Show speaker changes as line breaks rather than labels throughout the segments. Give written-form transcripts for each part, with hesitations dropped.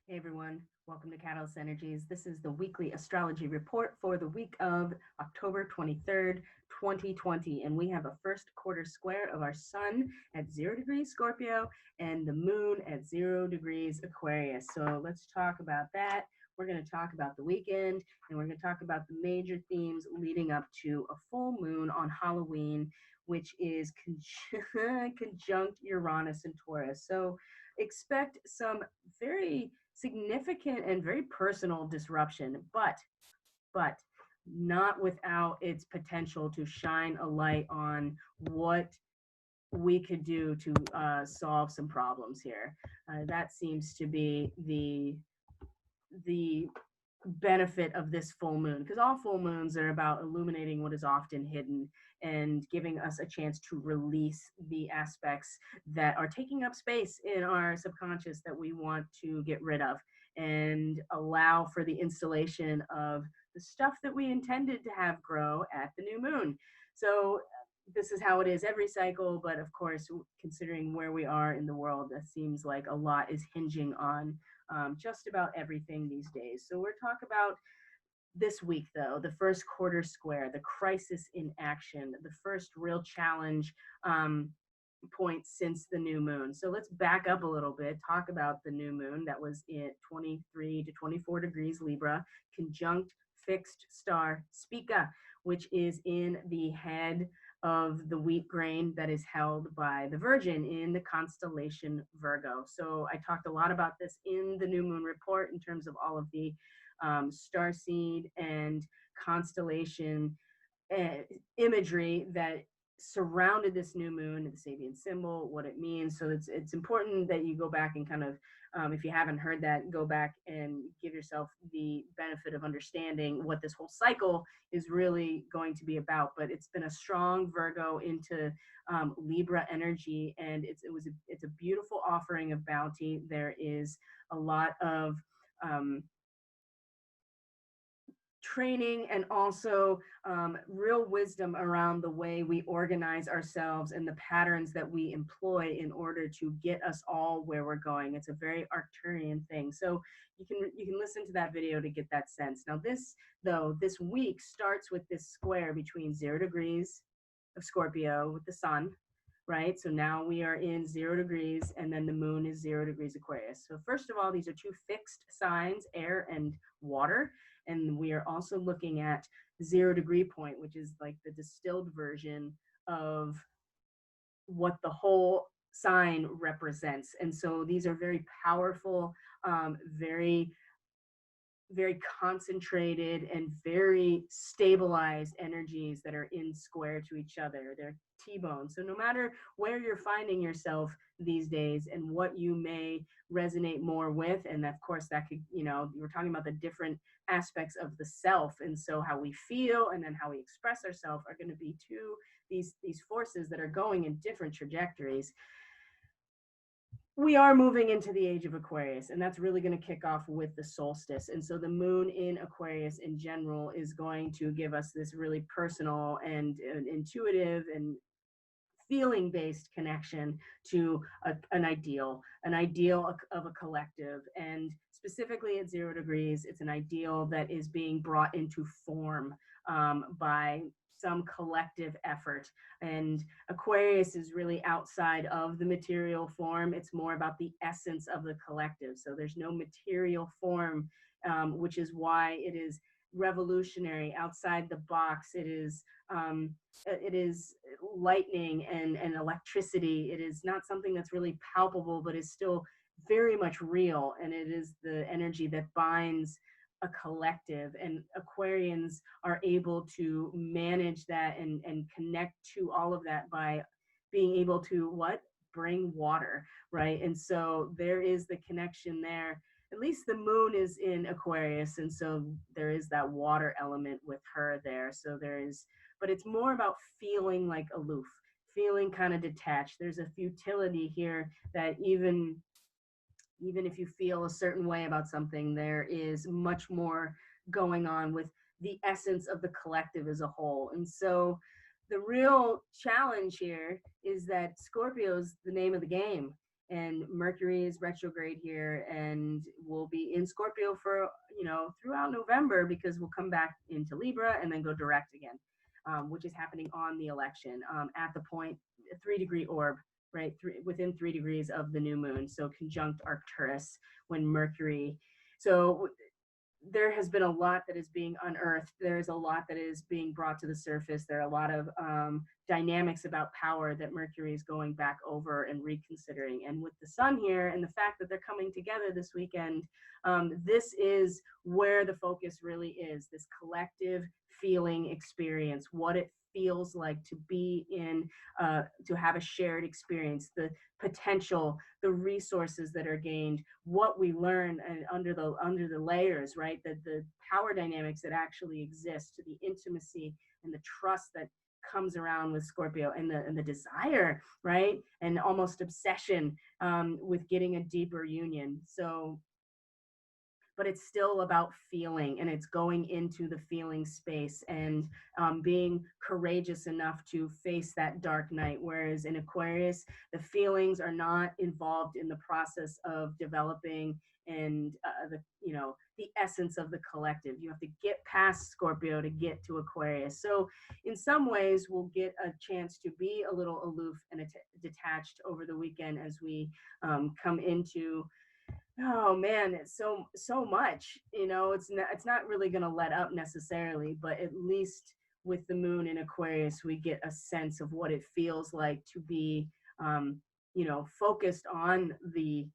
Hey everyone, welcome to Catalyst Energies. This is the weekly astrology report for the week of October 23rd, 2020. And we have a first quarter square of our sun at 0 degrees Scorpio and the moon at 0 degrees Aquarius. So let's talk about that. We're going to talk about the weekend and we're going to talk about the major themes leading up to a full moon on Halloween, which is conjunct Uranus and Taurus. So expect some very significant and very personal disruption, but not without its potential to shine a light on what we could do to solve some problems here. That seems to be the benefit of this full moon, because all full moons are about illuminating what is often hidden and giving us a chance to release the aspects that are taking up space in our subconscious that we want to get rid of and allow for the installation of the stuff that we intended to have grow at the new moon. So this is how it is every cycle, but of course, considering where we are in the world, it seems like a lot is hinging on just about everything these days. So we're talking about this week, though, the first quarter square, the crisis in action, the first real challenge point since the new moon. So let's back up a little bit, talk about the new moon that was at 23 to 24 degrees Libra, conjunct fixed star Spica, which is in the head of the wheat grain that is held by the Virgin in the constellation Virgo. So I talked a lot about this in the new moon report in terms of all of the star seed and constellation imagery that surrounded this new moon, the Sabian symbol, what it means. So it's important that you go back and kind of, if you haven't heard that, go back and give yourself the benefit of understanding what this whole cycle is really going to be about. But it's been a strong Virgo into Libra energy, and it's a beautiful offering of bounty. There is a lot of training and also real wisdom around the way we organize ourselves and the patterns that we employ in order to get us all where we're going. It's a very Arcturian thing. So you can listen to that video to get that sense. Now this week starts with this square between 0 degrees of Scorpio with the sun, right? So now we are in 0 degrees and then the moon is 0 degrees Aquarius. So first of all, these are two fixed signs, air and water. And we are also looking at 0 degree point, which is like the distilled version of what the whole sign represents. And so these are very powerful, very very concentrated and very stabilized energies that are in square to each other. They're T-bone. So no matter where you're finding yourself these days and what you may resonate more with, and of course that could, we're talking about the different aspects of the self, and so how we feel and then how we express ourselves are going to be these forces that are going in different trajectories. We are moving into the age of Aquarius, and that's really going to kick off with the solstice. And so the moon in Aquarius in general is going to give us this really personal and intuitive and feeling based connection to an ideal of a collective. And specifically at 0 degrees, it's an ideal that is being brought into form by some collective effort. And Aquarius is really outside of the material form. It's more about the essence of the collective. So there's no material form, which is why it is revolutionary, outside the box. It is lightning and electricity. It is not something that's really palpable, but is still very much real. And it is the energy that binds a collective, and Aquarians are able to manage that and connect to all of that by being able to bring water, right? And so there is the connection there. At least the moon is in Aquarius, and so there is that water element with her there. So but it's more about feeling like aloof, feeling kind of detached. There's a futility here that even if you feel a certain way about something, there is much more going on with the essence of the collective as a whole. And so the real challenge here is that Scorpio's the name of the game. and Mercury is retrograde here and will be in Scorpio for, throughout November, because we'll come back into Libra and then go direct again, which is happening on the election, at the point, a 3-degree orb, right? Within 3 degrees of the new moon. So conjunct Arcturus when Mercury. So there has been a lot that is being unearthed. There's a lot that is being brought to the surface. There are a lot of dynamics about power that Mercury is going back over and reconsidering. And with the sun here and the fact that they're coming together this weekend, this is where the focus really is, this collective feeling experience, what it feels like to be in, to have a shared experience, the potential, the resources that are gained, what we learn under the layers, right? The power dynamics that actually exist, to the intimacy and the trust that comes around with Scorpio, and the desire, right? And almost obsession with getting a deeper union. So, but it's still about feeling, and it's going into the feeling space and being courageous enough to face that dark night. Whereas in Aquarius, the feelings are not involved in the process of developing and the essence of the collective. You have to get past Scorpio to get to Aquarius. So in some ways, we'll get a chance to be a little aloof and detached over the weekend as we come into, oh man, it's so much. It's not really going to let up necessarily, but at least with the moon in Aquarius, we get a sense of what it feels like to be focused on the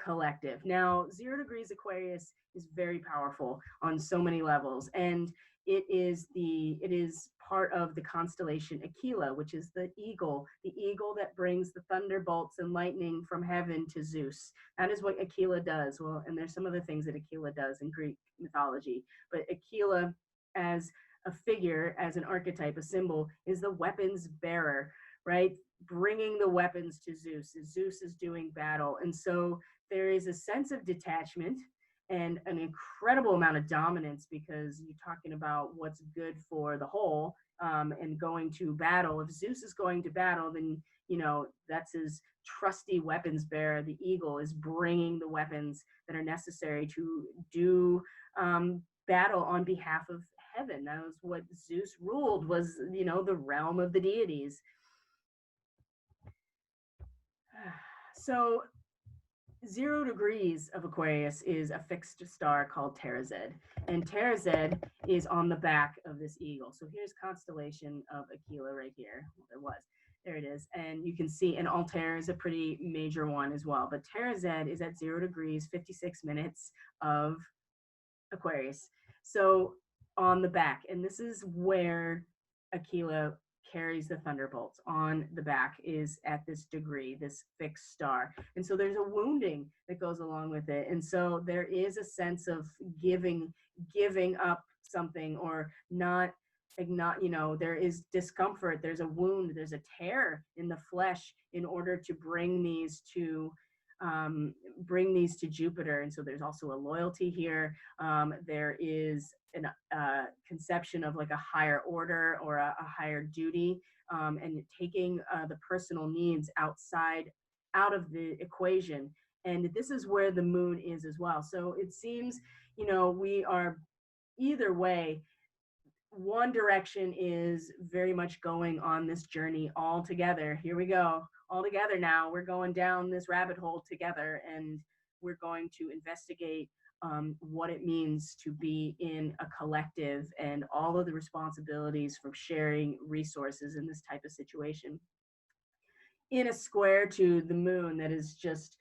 collective. Now, 0 degrees Aquarius is very powerful on so many levels, and it is part of the constellation Aquila, which is the eagle that brings the thunderbolts and lightning from heaven to Zeus. That is what Aquila does. Well, and there's some other things that Aquila does in Greek mythology, but Aquila as a figure, as an archetype, a symbol, is the weapons bearer, right? Bringing the weapons to Zeus. Zeus is doing battle. And so there is a sense of detachment and an incredible amount of dominance, because you're talking about what's good for the whole, and going to battle. If Zeus is going to battle, then that's his trusty weapons bearer. The eagle is bringing the weapons that are necessary to do battle on behalf of heaven. That was what Zeus ruled, was the realm of the deities. So 0 degrees of Aquarius is a fixed star called Tarazed, and Tarazed is on the back of this eagle. So here's constellation of Aquila right here. Well, there it is, and you can see, and Altair is a pretty major one as well. But Tarazed is at 0 degrees 56 minutes of Aquarius. So on the back, and this is where Aquila carries the thunderbolts. On the back is at this degree, this fixed star. And so there's a wounding that goes along with it. And so there is a sense of giving up something, or not, there is discomfort, there's a wound, there's a tear in the flesh in order to bring these to Jupiter. And so there's also a loyalty here. There is a conception of like a higher order or a higher duty, and taking the personal needs out of the equation. And this is where the moon is as well. So it seems, we are, either way, one direction is very much going on this journey all together. Here we go, all together now. We're going down this rabbit hole together, and we're going to investigate what it means to be in a collective, and all of the responsibilities for sharing resources in this type of situation. In a square to the moon that is just,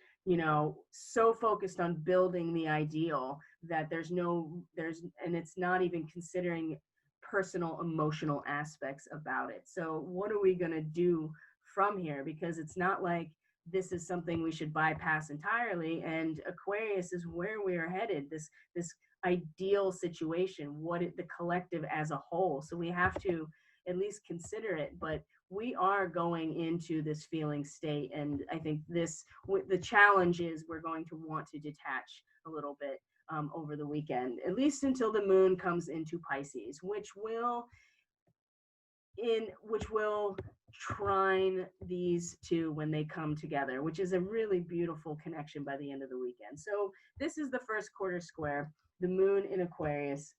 so focused on building the ideal that and it's not even considering personal emotional aspects about it. So what are we going to do from here? Because it's not like this is something we should bypass entirely. And Aquarius is where we are headed, this ideal situation, the collective as a whole. So we have to at least consider it, but we are going into this feeling state. And I think the challenge is we're going to want to detach a little bit over the weekend, at least until the moon comes into Pisces, which will trine these two when they come together, which is a really beautiful connection by the end of the weekend. So this is the first quarter square, the moon in Aquarius.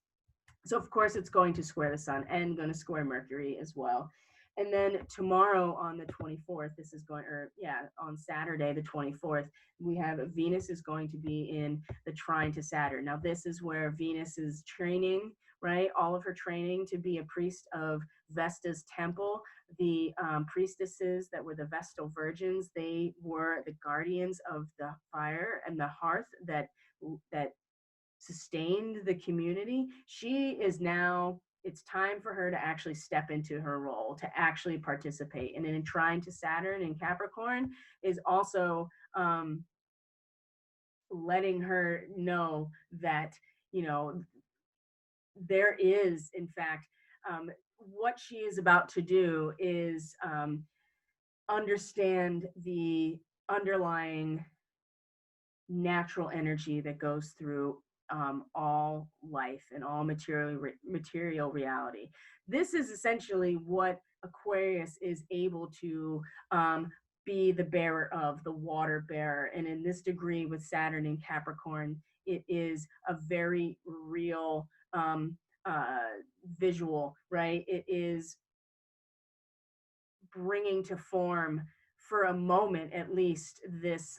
So of course it's going to square the sun and going to square Mercury as well. And then tomorrow on the 24th, this is going, or yeah, on Saturday, the 24th, we have Venus is going to be in the trine to Saturn. Now, this is where Venus is training, right? All of her training to be a priest of Vesta's temple. The priestesses that were the Vestal virgins, they were the guardians of the fire and the hearth that sustained the community. She is now, it's time for her to actually step into her role, to actually participate. And in trine to Saturn in Capricorn is also letting her know that, you know, there is, in fact, what she is about to do is understand the underlying natural energy that goes through all life and all material reality. This is essentially what Aquarius is able to be the bearer of, the water bearer. And in this degree with Saturn in Capricorn, it is a very real visual, right? It is bringing to form, for a moment at least, this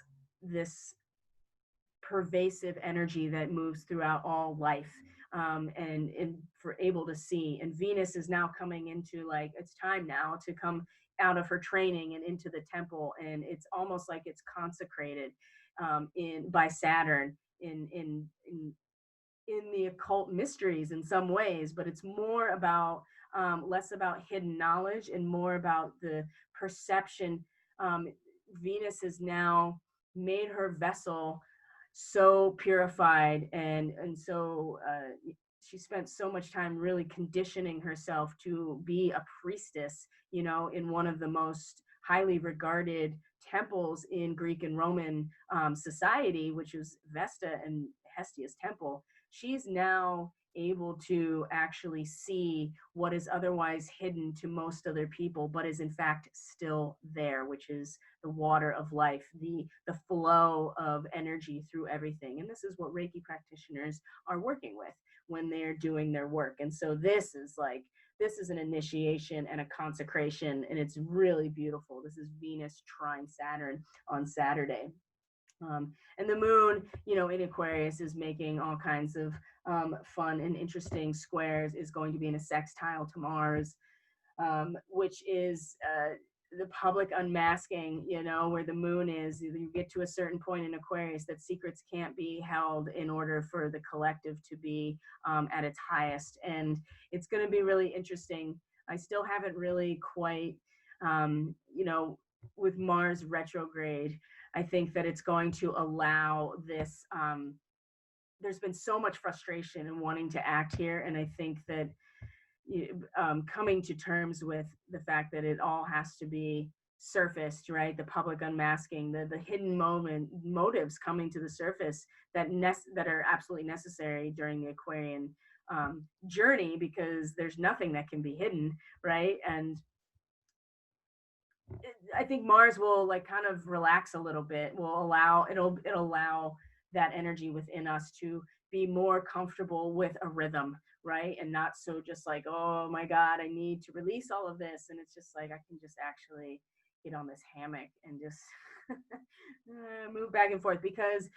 pervasive energy that moves throughout all life, and for able to see. And Venus is now coming into, like, it's time now to come out of her training and into the temple, and it's almost like it's consecrated in by Saturn in the occult mysteries in some ways, but it's more about less about hidden knowledge and more about the perception. Venus has now made her vessel so purified, and so she spent so much time really conditioning herself to be a priestess, you know, in one of the most highly regarded temples in Greek and Roman society, which was Vesta and Hestia's temple. She's now able to actually see what is otherwise hidden to most other people, but is in fact still there, which is the water of life, the flow of energy through everything. And this is what Reiki practitioners are working with when they're doing their work. And so this is an initiation and a consecration, and it's really beautiful. This is Venus trine Saturn on Saturday. And the moon, you know, in Aquarius is making all kinds of fun and interesting squares, is going to be in a sextile to Mars, which is the public unmasking, you know, where the moon is. You get to a certain point in Aquarius that secrets can't be held in order for the collective to be at its highest. And it's going to be really interesting. I still haven't really quite, you know, with Mars retrograde, I think that it's going to allow this. There's been so much frustration in wanting to act here, and I think that coming to terms with the fact that it all has to be surfaced, right? The public unmasking, the hidden motives coming to the surface that are absolutely necessary during the Aquarian journey, because there's nothing that can be hidden, right? And I think Mars will, like, kind of relax a little bit. It'll allow that energy within us to be more comfortable with a rhythm, right? And not so just like, oh my God, I need to release all of this. And it's just like, I can just actually get on this hammock and just move back and forth, because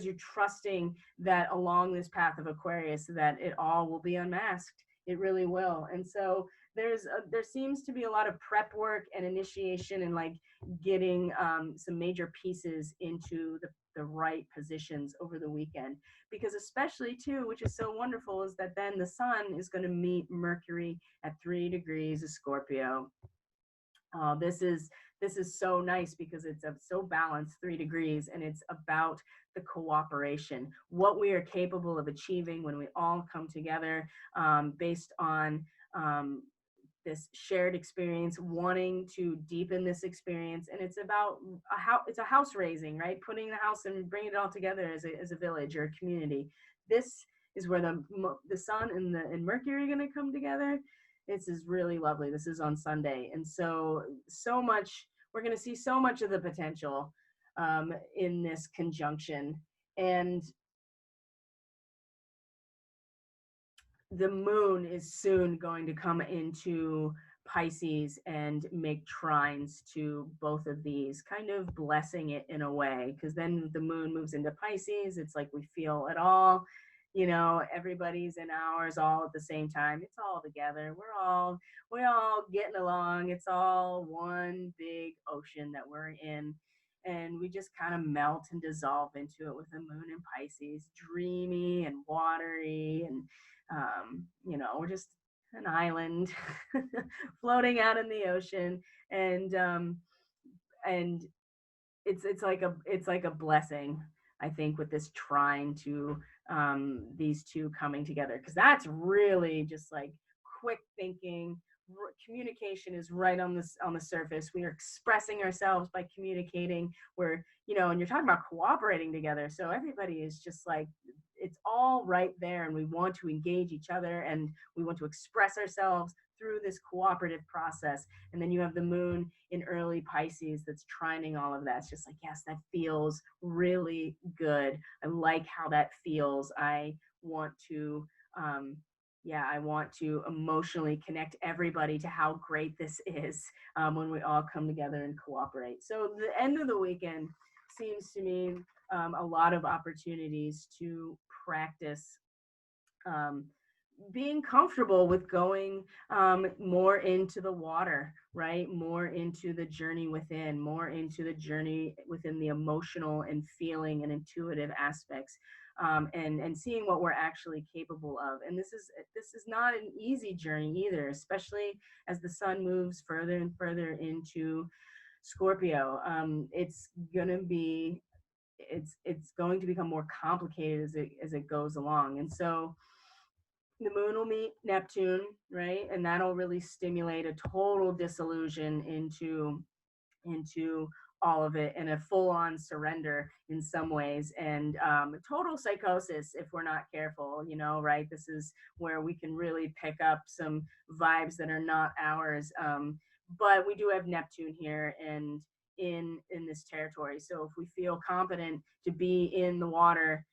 you're trusting that along this path of Aquarius that it all will be unmasked. It really will. And so there seems to be a lot of prep work and initiation, and like getting some major pieces into the right positions over the weekend, because especially too, which is so wonderful, is that then the sun is going to meet Mercury at 3 degrees of Scorpio. This is so nice because it's so balanced, 3 degrees, and it's about the cooperation, what we are capable of achieving when we all come together based on this shared experience, wanting to deepen this experience. And it's about it's a house raising, right? Putting the house and bringing it all together as a village or a community. This is where the sun and Mercury are going to come together. This is really lovely. This is on Sunday. And so much, we're going to see so much of the potential in this conjunction. And the moon is soon going to come into Pisces and make trines to both of these, kind of blessing it in a way, because then the moon moves into Pisces. It's like we feel it all, you know, everybody's in ours all at the same time. It's all together. We're all getting along. It's all one big ocean that we're in. And we just kind of melt and dissolve into it with the moon in Pisces, dreamy and watery, and you know, we're just an island floating out in the ocean, and it's like a blessing, I think, with this trine to these two coming together, because that's really just like quick thinking. Communication is right on this on the surface. We are expressing ourselves by communicating. We're, you know, and you're talking about cooperating together, so everybody is just like, it's all right there, and we want to engage each other, and we want to express ourselves through this cooperative process. And then you have the moon in early Pisces that's trining all of that. It's just like, yes, that feels really good. I like how that feels. I want to I want to emotionally connect everybody to how great this is when we all come together and cooperate. So the end of the weekend seems to me a lot of opportunities to practice being comfortable with going more into the water, right? More into the journey within, more into the journey within the emotional and feeling and intuitive aspects, and seeing what we're actually capable of. And this is not an easy journey either, especially as the sun moves further and further into Scorpio. It's going to become more complicated as it goes along. And so the moon will meet Neptune, right? And that'll really stimulate a total disillusion into all of it, and a full-on surrender in some ways, and total psychosis if we're not careful, you know, right? This is where we can really pick up some vibes that are not ours. But we do have Neptune here and in this territory. So if we feel competent to be in the water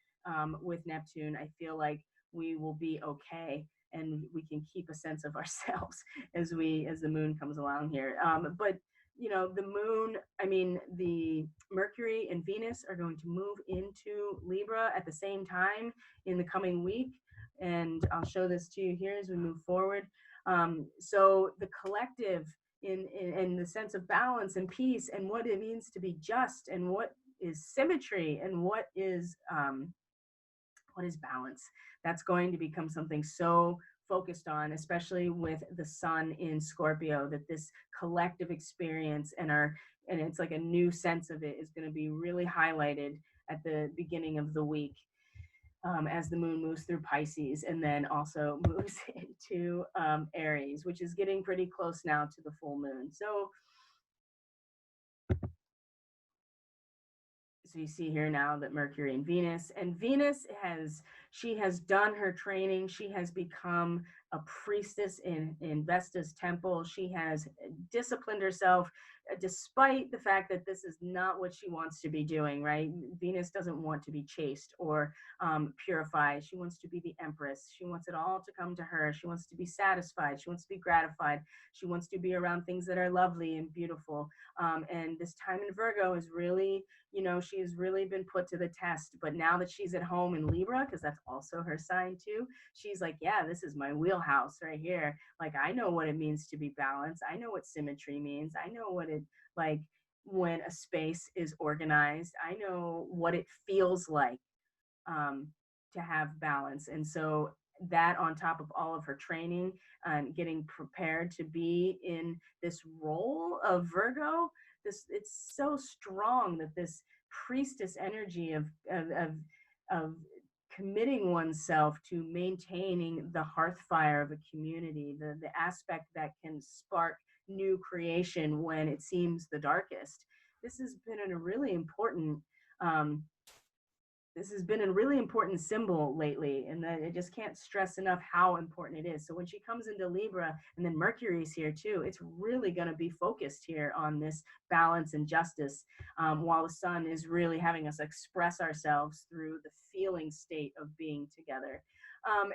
with Neptune, I feel like we will be okay, and we can keep a sense of ourselves as the moon comes along here. But you know, the moon, I mean, the Mercury and Venus are going to move into Libra at the same time in the coming week, and I'll show this to you here as we move forward. So the collective in the sense of balance and peace, and what it means to be just, and what is symmetry, and what is balance. That's going to become something so focused on, especially with the sun in Scorpio, that this collective experience and it's like a new sense of it is going to be really highlighted at the beginning of the week, as the moon moves through Pisces and then also moves into Aries, which is getting pretty close now to the full moon. So you see here now that Mercury and Venus has done her training. She has become a priestess in Vesta's temple. She has disciplined herself, despite the fact that this is not what she wants to be doing, right? Venus doesn't want to be chaste or purified. She wants to be the empress. She wants it all to come to her. She wants to be satisfied. She wants to be gratified. She wants to be around things that are lovely and beautiful. And this time in Virgo is really, you know, she has really been put to the test. But now that she's at home in Libra, because that's also her sign too, she's like, yeah, this is my wheelhouse right here. Like, I know what it means to be balanced. I know what symmetry means. I know what it, like, when a space is organized. I know what it feels like to have balance. And so that, on top of all of her training and getting prepared to be in this role of Virgo, it's so strong that this priestess energy of committing oneself to maintaining the hearth fire of a community, the aspect that can spark new creation when it seems the darkest. This has been a really important this has been a really important symbol lately, and that I just can't stress enough how important it is. So when she comes into Libra, and then Mercury's here too, it's really going to be focused here on this balance and justice, while the sun is really having us express ourselves through the feeling state of being together.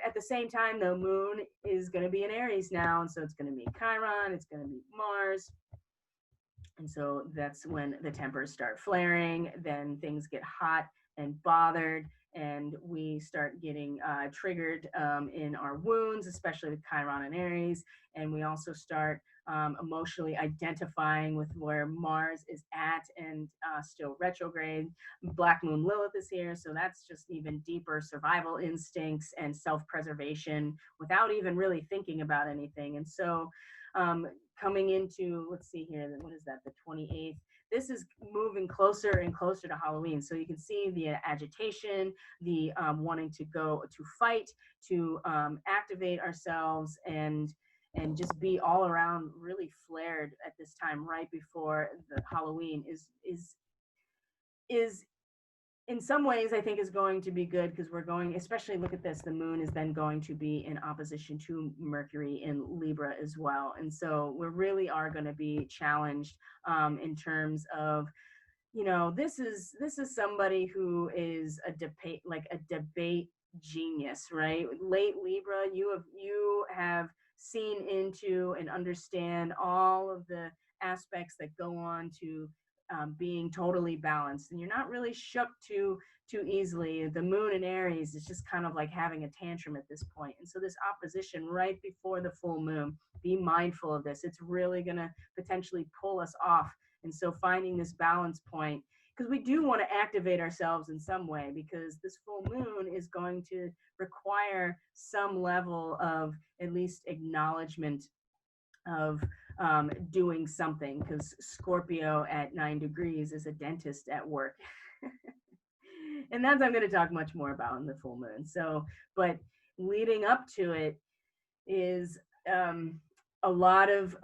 At the same time, the moon is going to be in Aries now, and so it's going to meet Chiron, it's going to meet Mars, and so that's when the tempers start flaring, then things get hot and bothered, and we start getting triggered in our wounds, especially with Chiron and Aries. And we also start emotionally identifying with where Mars is at and still retrograde. Black Moon Lilith is here, so that's just even deeper survival instincts and self-preservation without even really thinking about anything. And so coming into, let's see here, what is that, the 28th? This is moving closer and closer to Halloween. So you can see the agitation, the wanting to go to fight, to activate ourselves, and just be all around really flared at this time right before the Halloween is in some ways I think is going to be good, because we're going, especially look at this, the moon is then going to be in opposition to Mercury in Libra as well. And so we really are going to be challenged in terms of, this is somebody who is a debate genius, right? Late Libra, you have seen into and understand all of the aspects that go on to being totally balanced, and you're not really shook too easily. The moon in Aries is just kind of like having a tantrum at this point. And so this opposition right before the full moon, be mindful of this. It's really going to potentially pull us off. And so finding this balance point, because we do want to activate ourselves in some way, because this full moon is going to require some level of at least acknowledgement of doing something, because Scorpio at 9 degrees is a dentist at work. And that's, I'm going to talk much more about in the full moon. So, but leading up to it is a lot of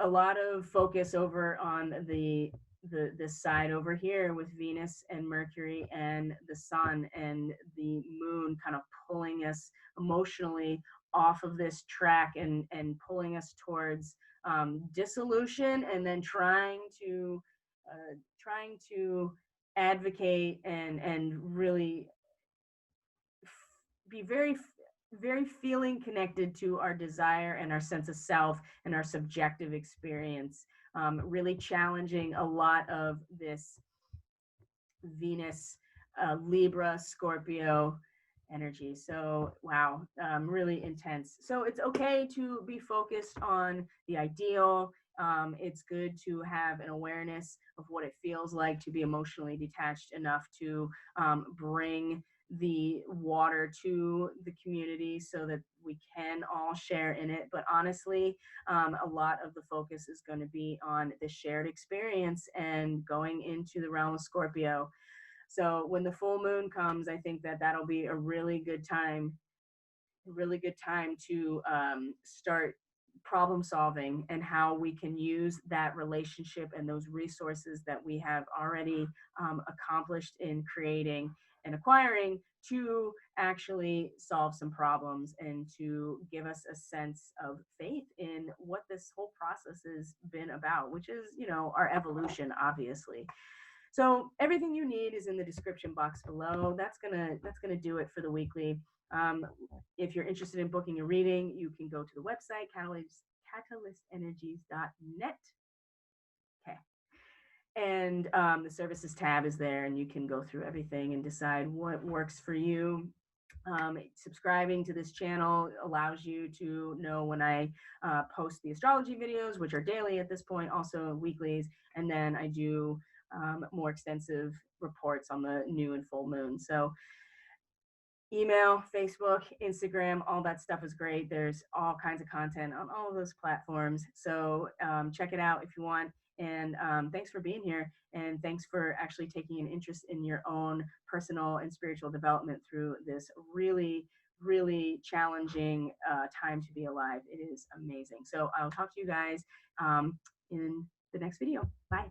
focus over on this side over here with Venus and Mercury and the sun and the moon kind of pulling us emotionally off of this track and pulling us towards dissolution, and then trying to advocate and really be very feeling connected to our desire and our sense of self and our subjective experience, really challenging a lot of this Venus, Libra, Scorpio energy. So wow, really intense. So it's okay to be focused on the ideal. It's good to have an awareness of what it feels like to be emotionally detached enough to bring the water to the community so that we can all share in it. But honestly, a lot of the focus is going to be on the shared experience and going into the realm of Scorpio. So when the full moon comes, I think that that'll be a really good time to start problem solving, and how we can use that relationship and those resources that we have already accomplished in creating and acquiring to actually solve some problems and to give us a sense of faith in what this whole process has been about, which is, our evolution, obviously. So everything you need is in the description box below. That's gonna do it for the weekly. If you're interested in booking a reading, you can go to the website catalystenergies.net. Okay, and the services tab is there, and you can go through everything and decide what works for you. Subscribing to this channel allows you to know when I post the astrology videos, which are daily at this point, also weeklies, and then I do more extensive reports on the new and full moon. So email, Facebook, Instagram, all that stuff is great. There's all kinds of content on all of those platforms. So check it out if you want. And thanks for being here. And thanks for actually taking an interest in your own personal and spiritual development through this really, really challenging time to be alive. It is amazing. So I'll talk to you guys in the next video. Bye.